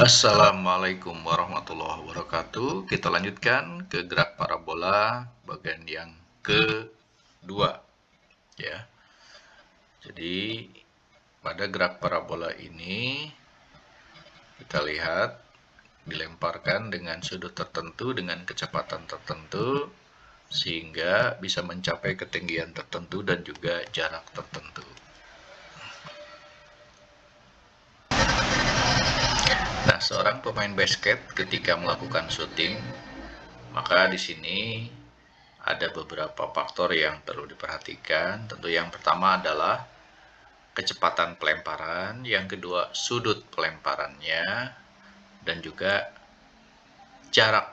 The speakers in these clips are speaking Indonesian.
Assalamualaikum warahmatullahi wabarakatuh. Kita lanjutkan ke gerak parabola bagian yang kedua, ya. Jadi pada gerak parabola ini kita lihat dilemparkan dengan sudut tertentu dengan kecepatan tertentu sehingga bisa mencapai ketinggian tertentu dan juga jarak tertentu. Nah, seorang pemain basket ketika melakukan shooting, maka di sini ada beberapa faktor yang perlu diperhatikan. Tentu yang pertama adalah kecepatan pelemparan, yang kedua sudut pelemparannya, dan juga jarak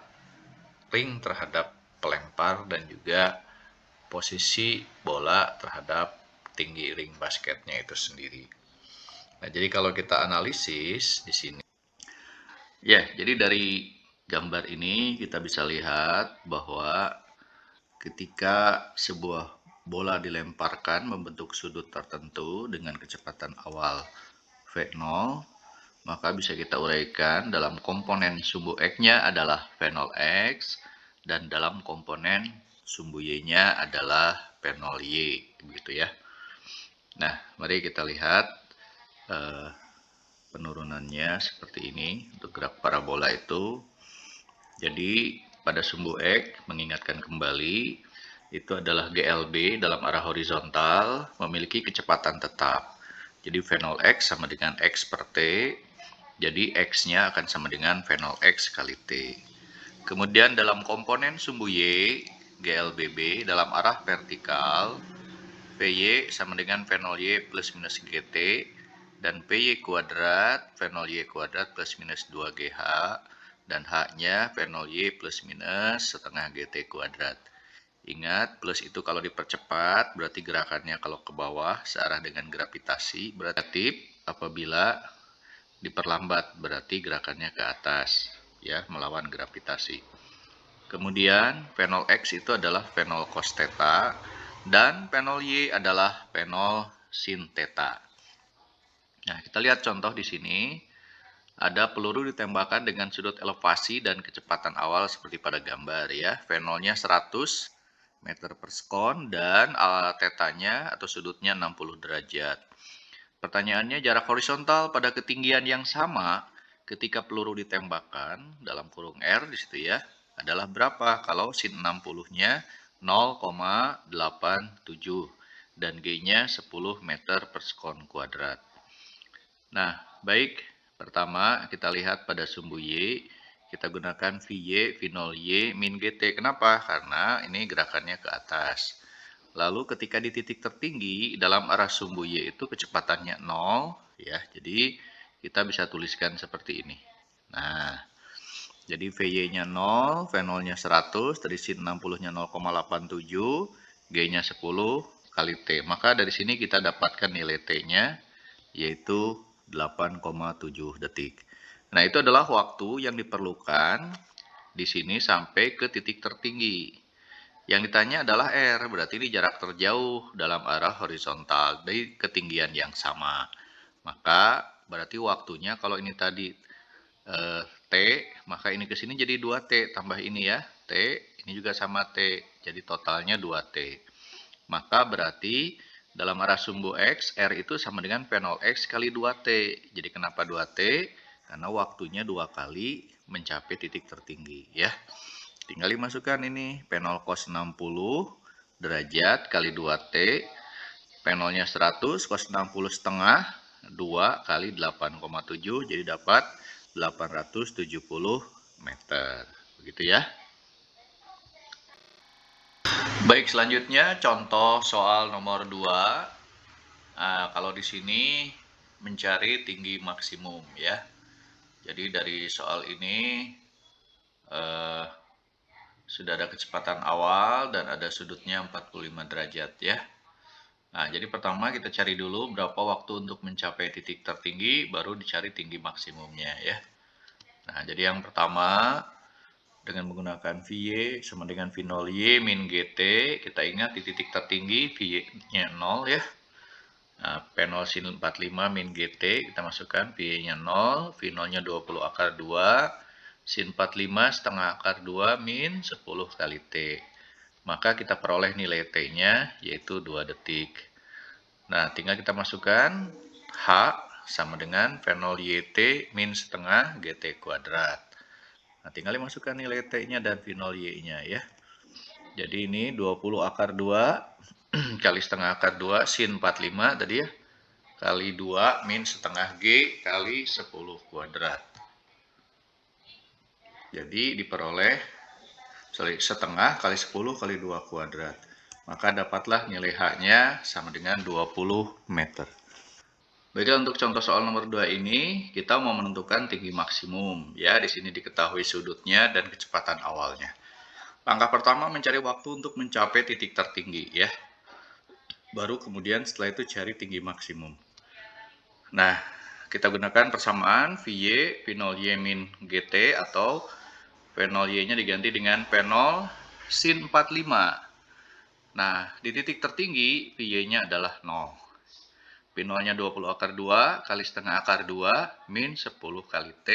ring terhadap pelempar dan juga posisi bola terhadap tinggi ring basketnya itu sendiri. Nah, jadi kalau kita analisis di sini, ya, jadi dari gambar ini kita bisa lihat bahwa ketika sebuah bola dilemparkan membentuk sudut tertentu dengan kecepatan awal V0, maka bisa kita uraikan dalam komponen sumbu X-nya adalah V0 X dan dalam komponen sumbu Y-nya adalah V0 Y, begitu ya. Nah, mari kita lihat penurunannya seperti ini untuk gerak parabola itu. Jadi pada sumbu X, mengingatkan kembali, itu adalah GLB dalam arah horizontal memiliki kecepatan tetap. Jadi V0 X sama dengan X per T, jadi X-nya akan sama dengan V0 X kali T. Kemudian dalam komponen sumbu Y, GLBB dalam arah vertikal, VY sama dengan V0 Y plus minus GT, dan PY kuadrat, V0 Y kuadrat plus minus 2GH, dan H-nya V0 Y plus minus setengah GT kuadrat. Ingat, plus itu kalau dipercepat, berarti gerakannya kalau ke bawah searah dengan gravitasi, berarti apabila diperlambat, berarti gerakannya ke atas, ya, melawan gravitasi. Kemudian, V0 X itu adalah V0 cos theta, dan V0 Y adalah V0 sin theta. Nah, kita lihat contoh di sini. Ada peluru ditembakkan dengan sudut elevasi dan kecepatan awal seperti pada gambar ya. V0-nya 100 meter per sekon dan tetanya atau sudutnya 60 derajat. Pertanyaannya, jarak horizontal pada ketinggian yang sama ketika peluru ditembakkan dalam kurung R di situ ya adalah berapa? Kalau sin 60-nya 0,87 dan G-nya 10 meter per sekon kuadrat. Nah, baik. Pertama, kita lihat pada sumbu Y, kita gunakan VY, V0 Y, min GT. Kenapa? Karena ini gerakannya ke atas. Lalu ketika di titik tertinggi, dalam arah sumbu Y itu kecepatannya 0, ya. Jadi, kita bisa tuliskan seperti ini. Nah, jadi VY-nya 0, V0-nya 100, tadi sin 60-nya 0,87, G-nya 10 kali T. Maka dari sini kita dapatkan nilai T-nya, yaitu 8,7 detik. Nah, itu adalah waktu yang diperlukan di sini sampai ke titik tertinggi. Yang ditanya adalah R, berarti ini jarak terjauh dalam arah horizontal dari ketinggian yang sama. Maka berarti waktunya kalau ini tadi T, maka ini ke sini jadi 2T, tambah ini ya, T, ini juga sama T, jadi totalnya 2T. Maka berarti dalam arah sumbu X, R itu sama dengan V0 X kali 2T. Jadi kenapa 2T? Karena waktunya 2 kali mencapai titik tertinggi ya. Tinggal dimasukkan ini V0 cos 60 derajat kali 2T. V0-nya 100, cos 60 setengah, 2 kali 8,7, jadi dapat 870 meter. Begitu ya. Baik, selanjutnya contoh soal nomor 2. Kalau di sini mencari tinggi maksimum ya. Jadi dari soal ini sudah ada kecepatan awal dan ada sudutnya 45 derajat ya. Nah, jadi pertama kita cari dulu berapa waktu untuk mencapai titik tertinggi, baru dicari tinggi maksimumnya ya. Nah, jadi yang pertama dengan menggunakan VY sama dengan V0Y min GT, kita ingat di titik tertinggi VY-nya 0 ya. Nah, P0 sin 45 min GT, kita masukkan V-nya 0, V0-nya 20 akar 2, sin 45 setengah akar 2 min 10 kali T. Maka kita peroleh nilai T-nya, yaitu 2 detik. Nah, tinggal kita masukkan H sama dengan V0 YT min setengah GT kuadrat. Nah, tinggal dimasukkan nilai T-nya dan V0 Y-nya ya. Jadi ini 20 akar 2 kali setengah akar 2 sin 45 tadi ya. Kali 2 min setengah G kali 10 kuadrat. Jadi diperoleh setengah kali 10 kali 2 kuadrat. Maka dapatlah nilai H-nya sama dengan 20 meter. Baiklah, untuk contoh soal nomor 2 ini, kita mau menentukan tinggi maksimum. Ya, di sini diketahui sudutnya dan kecepatan awalnya. Langkah pertama mencari waktu untuk mencapai titik tertinggi ya. Baru kemudian setelah itu cari tinggi maksimum. Nah, kita gunakan persamaan VY, V0Y min GT atau P0Y-nya diganti dengan P0 sin 45. Nah, di titik tertinggi VY-nya adalah 0. P0-nya 20 akar 2 kali setengah akar 2 min 10 kali T.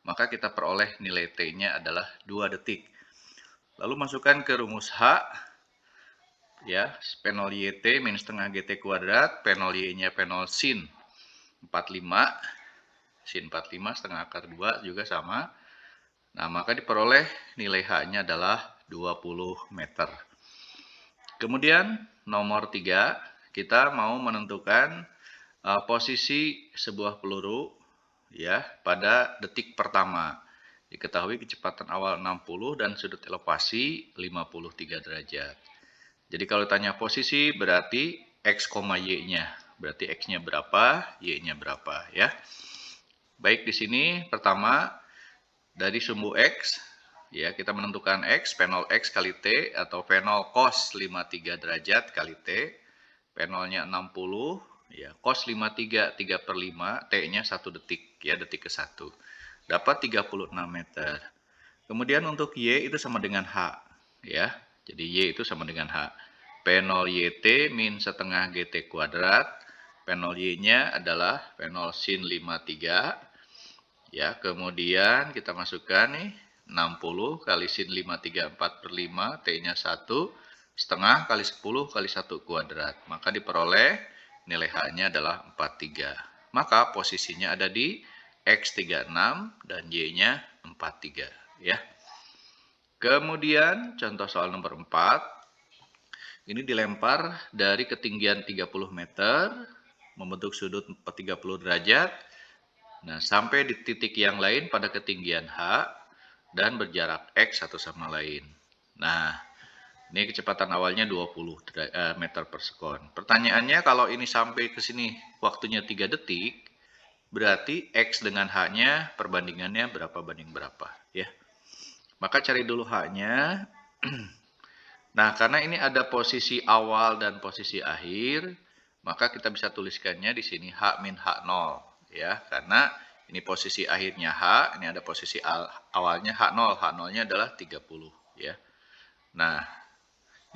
Maka kita peroleh nilai T-nya adalah 2 detik. Lalu masukkan ke rumus H. Ya, P0YT min setengah GT kuadrat. P0Y-nya P0 sin 45. Sin 45 setengah akar 2 juga sama. Nah, maka diperoleh nilai H-nya adalah 20 meter. Kemudian nomor 3, kita mau menentukan posisi sebuah peluru ya pada detik pertama. Diketahui kecepatan awal 60 dan sudut elevasi 53 derajat. Jadi kalau tanya posisi berarti X, Y-nya. Berarti X-nya berapa, Y-nya berapa ya. Baik, di sini pertama dari sumbu X, ya kita menentukan X, P0 X kali T atau P0 cos 53 derajat kali T. P0-nya 60, ya cos 53 3/5, T-nya 1 detik, ya detik ke 1. Dapat 36 meter. Kemudian untuk Y itu sama dengan H, ya. Jadi Y itu sama dengan H. P0 YT min setengah GT kuadrat. P0 Y-nya adalah P0 sin 53. Ya, kemudian kita masukkan nih 60 kali sin 53 4/5, T-nya 1, setengah kali 10 kali 1 kuadrat. Maka diperoleh nilai H-nya adalah 43. Maka posisinya ada di X 36 dan Y-nya 43 ya. Kemudian contoh soal nomor 4. Ini dilempar dari ketinggian 30 meter membentuk sudut 30 derajat. Nah, sampai di titik yang lain pada ketinggian H dan berjarak X satu sama lain. Nah, ini kecepatan awalnya 20 meter per sekon. Pertanyaannya, kalau ini sampai ke sini waktunya 3 detik, berarti X dengan H-nya perbandingannya berapa banding berapa ya. Maka cari dulu H-nya. Nah, karena ini ada posisi awal dan posisi akhir, maka kita bisa tuliskannya di sini H min H0 ya, karena ini posisi akhirnya H, ini ada posisi awalnya H0. H0-nya adalah 30 ya. Nah,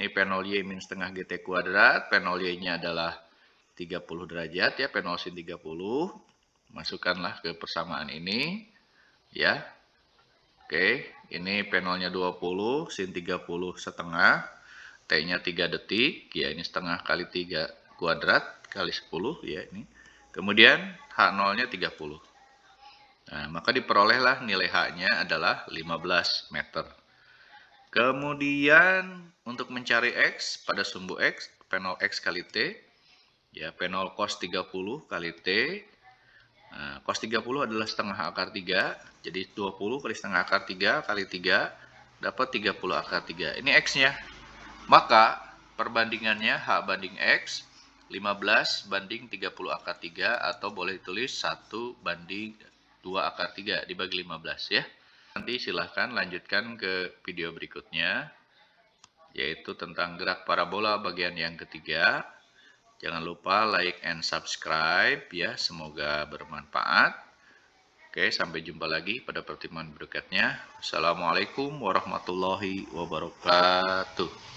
ini P0Y min setengah GT kuadrat, P0Y-nya adalah 30 derajat ya, P0 sin 30. Masukkanlah ke persamaan ini ya. Oke, ini P0-nya 20, sin 30 setengah, T-nya 3 detik, ya ini setengah kali 3 kuadrat kali 10 ya ini. Kemudian H0-nya 30. Nah, maka diperolehlah nilai H-nya adalah 15 meter. Kemudian untuk mencari X pada sumbu X, P0 X kali T, ya P0 cos 30 kali T. Nah, cos 30 adalah setengah akar 3, jadi 20 kali setengah akar 3 kali 3, dapat 30 akar 3. Ini X-nya. Maka perbandingannya H banding X, 15 banding 30 akar 3, atau boleh ditulis 1 banding 2 akar 3 dibagi 15 ya. Nanti silahkan lanjutkan ke video berikutnya, yaitu tentang gerak parabola bagian yang ketiga. Jangan lupa like and subscribe ya, semoga bermanfaat. Oke, sampai jumpa lagi pada pertemuan berikutnya. Assalamualaikum warahmatullahi wabarakatuh.